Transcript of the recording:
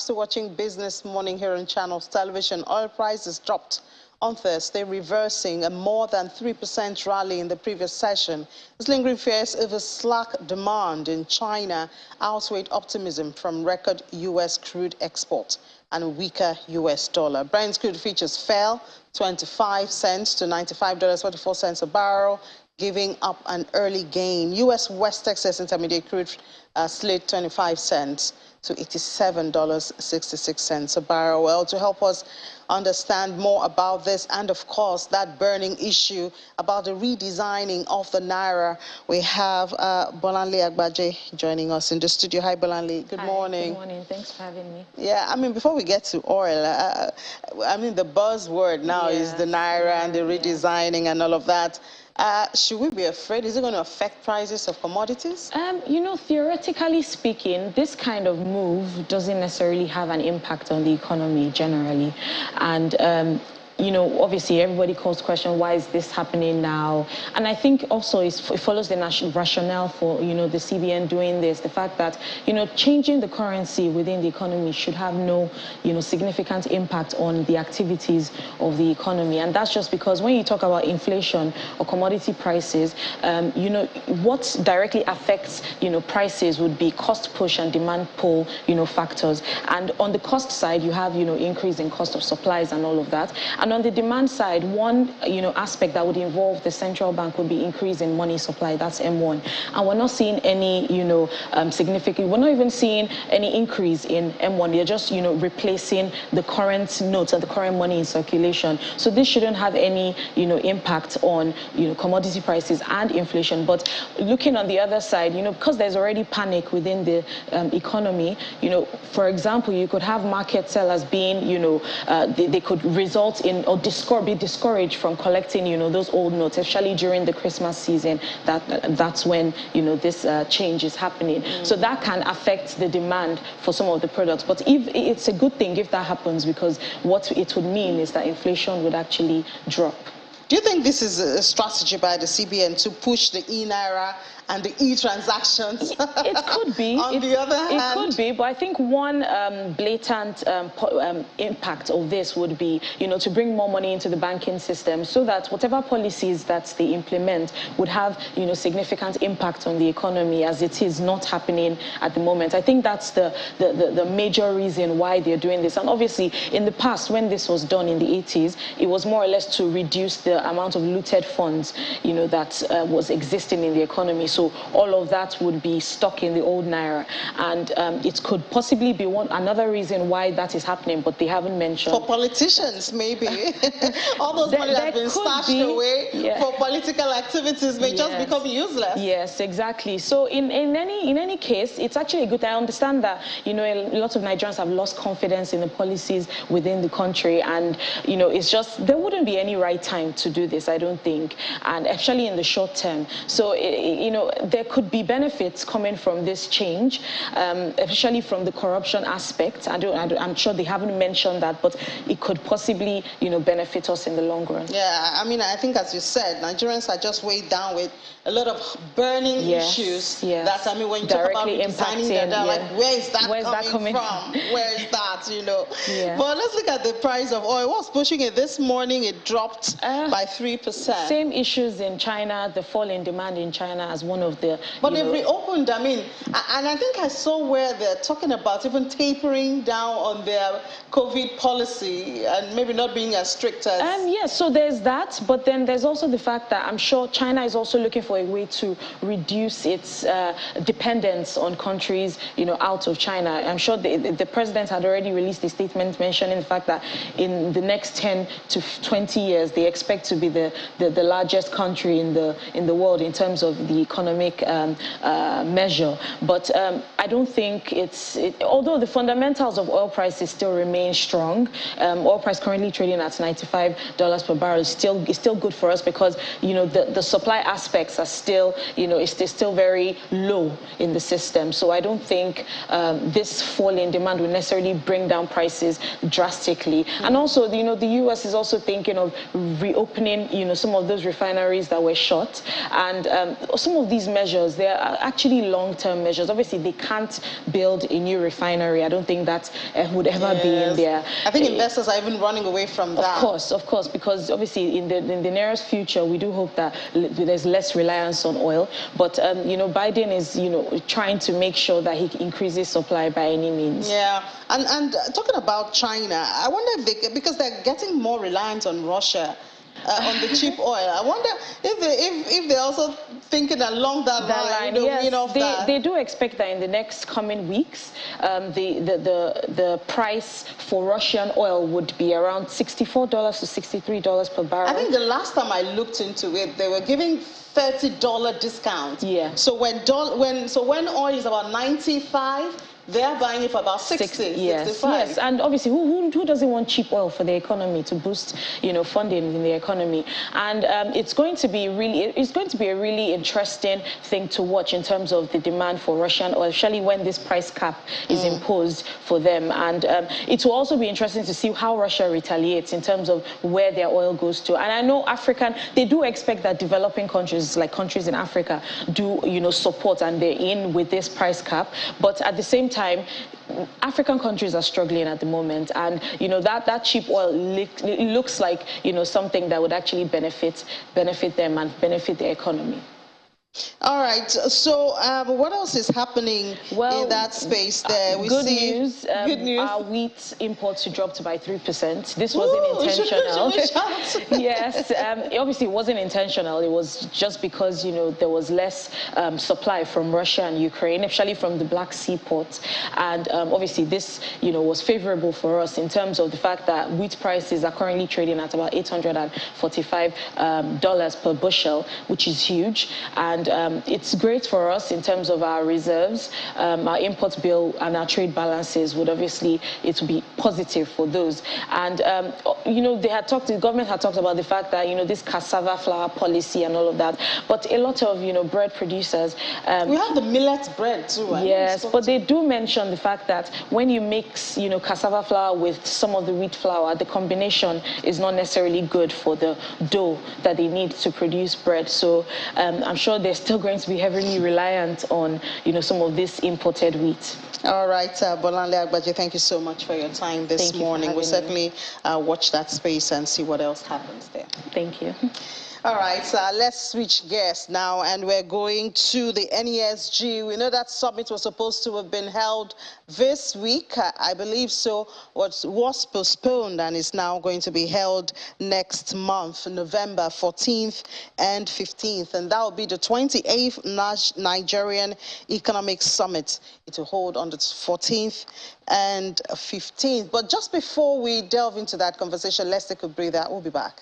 still watching Business Morning here on Channels Television. Oil prices dropped on Thursday, reversing a more than 3% rally in the previous session. As lingering fears over slack demand in China outweighed optimism from record U.S. crude export and a weaker U.S. dollar. Brent's crude futures fell 25 cents to $95.44 a barrel, giving up an early gain. U.S. West Texas Intermediate crude slid 25 cents to $87.66 a barrel. Well, to help us understand more about this and, of course, that burning issue about the redesigning of the Naira, we have Bolanle Agbaje joining us in the studio. Hi, Bolanle. Good morning. Good morning. Thanks for having me. Yeah, I mean, before we get to oil, I mean, the buzzword now is the Naira and the redesigning and all of that. Should we be afraid? Is it going to affect prices of commodities? You know, theoretically speaking, this kind of move doesn't necessarily have an impact on the economy generally. And you know, obviously everybody calls the question, why is this happening now? And I think also it follows the rationale for, you know, the CBN doing this, the fact that, you know, changing the currency within the economy should have no, you know, significant impact on the activities of the economy. And that's just because when you talk about inflation or commodity prices, you know, what directly affects, you know, prices would be cost push and demand pull, you know, factors. And on the cost side, you have, you know, increase in cost of supplies and all of that. And on the demand side, one, you know, aspect that would involve the central bank would be increase in money supply. That's M1. And we're not seeing any, you know, significant, we're not even seeing any increase in M1. They're just, you know, replacing the current notes and the current money in circulation. So this shouldn't have any, you know, impact on, you know, commodity prices and inflation. But looking on the other side, you know, because there's already panic within the economy, you know, for example, you could have market sellers being, you know, they could result in or be discouraged from collecting, you know, those old notes, especially during the Christmas season. That's when, you know, this change is happening. So that can affect the demand for some of the products. But if it's a good thing if that happens, because what it would mean is that inflation would actually drop. Do you think this is a strategy by the CBN to push the e-Naira and the e-transactions? It could be. On the other hand, it could be, but I think one blatant impact of this would be, you know, to bring more money into the banking system so that whatever policies that they implement would have, you know, significant impact on the economy, as it is not happening at the moment. I think that's the major reason why they're doing this. And obviously, in the past, when this was done in the 80s, it was more or less to reduce the amount of looted funds, you know, that was existing in the economy. So all of that would be stuck in the old Naira. And it could possibly be another reason why that is happening, but they haven't mentioned. For politicians, maybe. All those money that have been stashed away for political activities may just become useless. Yes, exactly. So in any case, it's actually a good thing. I understand that, you know, a lot of Nigerians have lost confidence in the policies within the country. And, you know, it's just, there wouldn't be any right time to do this, I don't think, and actually in the short term. So, you know, there could be benefits coming from this change, especially from the corruption aspect. I'm sure they haven't mentioned that, but it could possibly, you know, benefit us in the long run. Yeah, I mean, I think, as you said, Nigerians are just weighed down with a lot of burning issues. That, I mean, when you talk about redesigning, they're like, where is that coming from? Where is that, you know? But let's look at the price of oil. What's pushing it this morning? It dropped by 3%. Same issues in China, the fall in demand in China as one of the... But they've reopened, I mean, and I think I saw where they're talking about even tapering down on their COVID policy and maybe not being as strict as... Yes, so there's that, but then there's also the fact that I'm sure China is also looking for a way to reduce its dependence on countries, you know, out of China. I'm sure the president had already released a statement mentioning the fact that in the next 10 to 20 years, they expect to be the largest country in the world in terms of the economic measure. But I don't think although the fundamentals of oil prices still remain strong, oil price currently trading at $95 per barrel is still good for us because, you know, the supply aspects are still, you know, it's still very low in the system. So I don't think this fall in demand will necessarily bring down prices drastically. And also, you know, the U.S. is also thinking of reopening reopening, some of those refineries that were shut. And some of these measures, they are actually long-term measures. Obviously, they can't build a new refinery. I don't think that would ever be in there. I think investors are even running away from that. Of course, because obviously in the nearest future, we do hope that there's less reliance on oil. But, Biden is, trying to make sure that he increases supply by any means. Yeah, and talking about China, I wonder if because they're getting more reliant on Russia, on the cheap oil. I wonder if they're also thinking along that line. Yes, they do expect that in the next coming weeks, the price for Russian oil would be around $64 to $63 per barrel. I think the last time I looked into it, they were giving $30 discount. Yeah. So when oil is about 95. They're buying it for about 60, yes, 65. Yes, and obviously, who doesn't want cheap oil for the economy to boost, funding in the economy? And it's going to be a really interesting thing to watch in terms of the demand for Russian oil, especially when this price cap is imposed for them. And it will also be interesting to see how Russia retaliates in terms of where their oil goes to. And I know they do expect that developing countries, like countries in Africa, do support, and they're in with this price cap. But at the same time, African countries are struggling at the moment, and that cheap oil looks like something that would actually benefit them and benefit the economy. All right. So, what else is happening in that space there? Good news. Our wheat imports dropped by 3%. This wasn't intentional. Yes. Obviously, it wasn't intentional. It was just because there was less supply from Russia and Ukraine, especially from the Black Sea ports. And obviously, this was favorable for us in terms of the fact that wheat prices are currently trading at about $845 per bushel, which is huge. And it's great for us in terms of our reserves, our import bill, and our trade balances. It would be positive for those. And the government had talked about the fact that this cassava flour policy and all of that. But a lot of bread producers, we have the millet bread too. Yes, but they do mention the fact that when you mix cassava flour with some of the wheat flour, the combination is not necessarily good for the dough that they need to produce bread. So I'm sure they're still going to be heavily reliant on, some of this imported wheat. All right, Bolanle Agbaje, thank you so much for your time this morning. We'll certainly watch that space and see what else happens there. Thank you. All right, let's switch gears now, and we're going to the NESG. We know that summit was supposed to have been held this week. I believe so. What was postponed and is now going to be held next month, November 14th and 15th. And that will be the 28th Nigerian Economic Summit. It will hold on the 14th and 15th. But just before we delve into that conversation, let's take a breather. We'll be back.